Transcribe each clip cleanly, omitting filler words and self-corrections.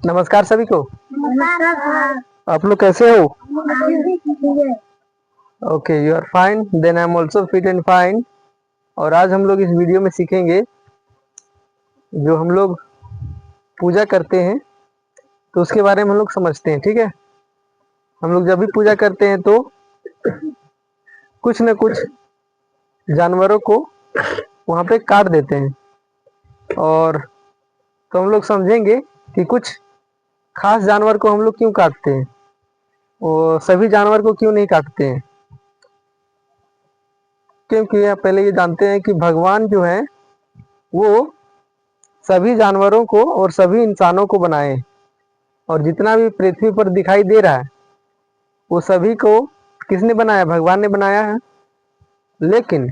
नमस्कार सभी को। नमस्कार। आप लोग कैसे हो? ठीक okay, you are fine, then I am also fit and fine. और आज हम लोग इस वीडियो में सीखेंगे, जो हम लोग पूजा करते हैं तो उसके बारे में हम लोग समझते हैं। ठीक है, हम लोग जब भी पूजा करते हैं तो कुछ न कुछ जानवरों को वहाँ पे काट देते हैं। और तो हम लोग समझेंगे कि कुछ खास जानवर को हम लोग क्यों काटते हैं, वो सभी जानवर को क्यों नहीं काटते हैं। क्योंकि आप पहले ये जानते हैं कि भगवान जो है वो सभी जानवरों को और सभी इंसानों को बनाए, और जितना भी पृथ्वी पर दिखाई दे रहा है वो सभी को किसने बनाया? भगवान ने बनाया है। लेकिन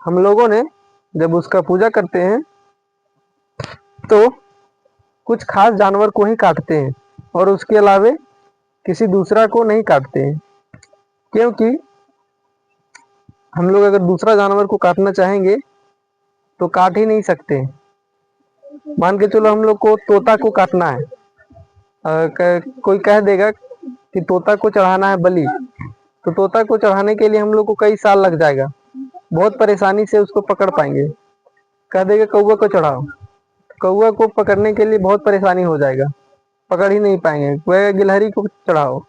हम लोगों ने जब उसका पूजा करते हैं तो कुछ खास जानवर को ही काटते हैं, और उसके अलावे किसी दूसरा को नहीं काटते हैं। क्योंकि हम लोग अगर दूसरा जानवर को काटना चाहेंगे तो काट ही नहीं सकते। मान के चलो हम लोग को तोता को काटना है, कोई कह देगा कि तोता को चढ़ाना है बलि, तो तोता को चढ़ाने के लिए हम लोग को कई साल लग जाएगा, बहुत परेशानी से उसको पकड़ पाएंगे। कह देगा कौवा को चढ़ाओ, कौवा को पकड़ने के लिए बहुत परेशानी हो जाएगा, पकड़ ही नहीं पाएंगे। वह गिलहरी को चढ़ाओ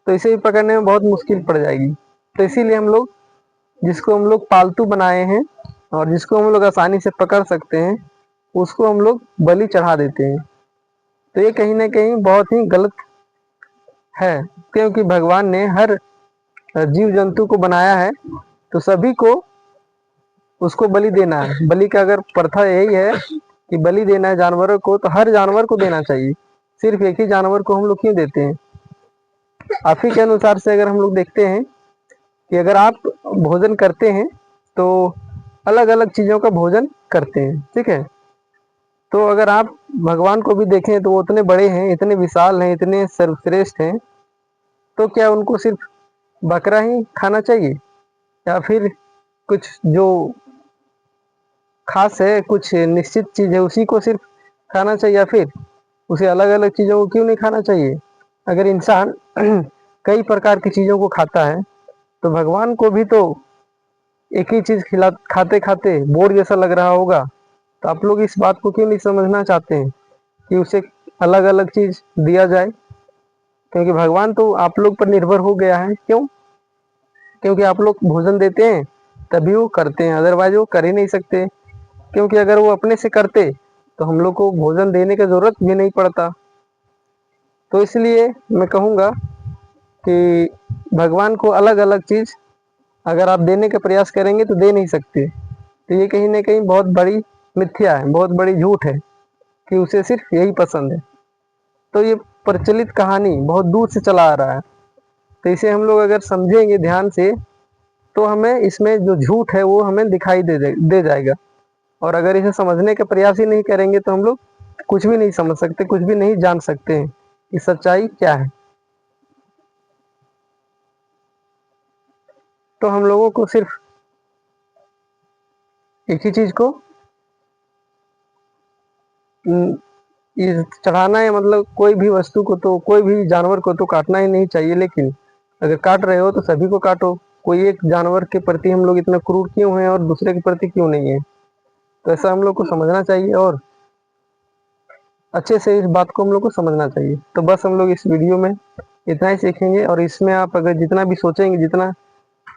तो इसे भी पकड़ने में बहुत मुश्किल पड़ जाएगी। तो इसीलिए हम लोग जिसको हम लोग पालतू बनाए हैं और जिसको हम लोग आसानी से पकड़ सकते हैं उसको हम लोग बलि चढ़ा देते हैं। तो ये कहीं ना कहीं बहुत ही गलत है, क्योंकि भगवान ने हर जीव जंतु को बनाया है तो सभी को उसको बलि देना है। बलि का अगर प्रथा यही है कि बलि देना है जानवरों को, तो हर जानवर को देना चाहिए। सिर्फ एक ही जानवर को हम लोग क्यों देते हैं? आप ही के अनुसार से अगर हम लोग देखते हैं कि अगर आप भोजन करते हैं तो अलग अलग चीजों का भोजन करते हैं, ठीक है। तो अगर आप भगवान को भी देखें तो वो इतने बड़े हैं, इतने विशाल हैं, इतने सर्वश्रेष्ठ हैं, तो क्या उनको सिर्फ बकरा ही खाना चाहिए, या फिर कुछ जो खास है, कुछ निश्चित चीज है उसी को सिर्फ खाना चाहिए, या फिर उसे अलग अलग चीजों को क्यों नहीं खाना चाहिए? अगर इंसान कई प्रकार की चीजों को खाता है तो भगवान को भी तो एक ही चीज खिला खाते खाते बोर जैसा लग रहा होगा। तो आप लोग इस बात को क्यों नहीं समझना चाहते हैं कि उसे अलग अलग चीज दिया जाए? क्योंकि भगवान तो आप लोग पर निर्भर हो गया है। क्यों? क्योंकि आप लोग भोजन देते हैं तभी वो करते हैं, अदरवाइज वो कर ही नहीं सकते। क्योंकि अगर वो अपने से करते तो हम लोग को भोजन देने की जरूरत भी नहीं पड़ता। तो इसलिए मैं कहूँगा कि भगवान को अलग अलग चीज अगर आप देने का प्रयास करेंगे तो दे नहीं सकते। तो ये कहीं ना कहीं बहुत बड़ी मिथ्या है, बहुत बड़ी झूठ है कि उसे सिर्फ यही पसंद है। तो ये प्रचलित कहानी बहुत दूर से चला आ रहा है। तो इसे हम लोग अगर समझेंगे ध्यान से तो हमें इसमें जो झूठ है वो हमें दिखाई दे जाएगा। और अगर इसे समझने का प्रयास ही नहीं करेंगे तो हम लोग कुछ भी नहीं समझ सकते, कुछ भी नहीं जान सकते हैं कि सच्चाई क्या है। तो हम लोगों को सिर्फ एक ही चीज को ये चढ़ाना है, मतलब कोई भी वस्तु को, तो कोई भी जानवर को तो काटना ही नहीं चाहिए। लेकिन अगर काट रहे हो तो सभी को काटो। कोई एक जानवर के प्रति हम लोग इतना क्रूर क्यों हैं और दूसरे के प्रति क्यों नहीं है? तो ऐसा हम लोग को समझना चाहिए और अच्छे से इस बात को हम लोग को समझना चाहिए। तो बस हम लोग इस वीडियो में इतना ही सीखेंगे, और इसमें आप अगर जितना भी सोचेंगे, जितना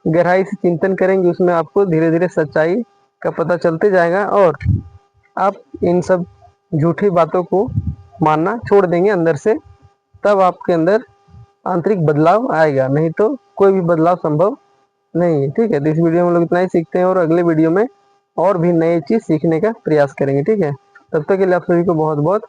गहराई से चिंतन करेंगे, उसमें आपको धीरे धीरे सच्चाई का पता चलते जाएगा, और आप इन सब झूठी बातों को मानना छोड़ देंगे अंदर से। तब आपके अंदर आंतरिक बदलाव आएगा, नहीं तो कोई भी बदलाव संभव नहीं है। ठीक है, तो इस वीडियो में हम लोग इतना ही सीखते हैं, और अगले वीडियो में और भी नई चीज सीखने का प्रयास करेंगे। ठीक है, तब तक के लिए आप सभी को बहुत बहुत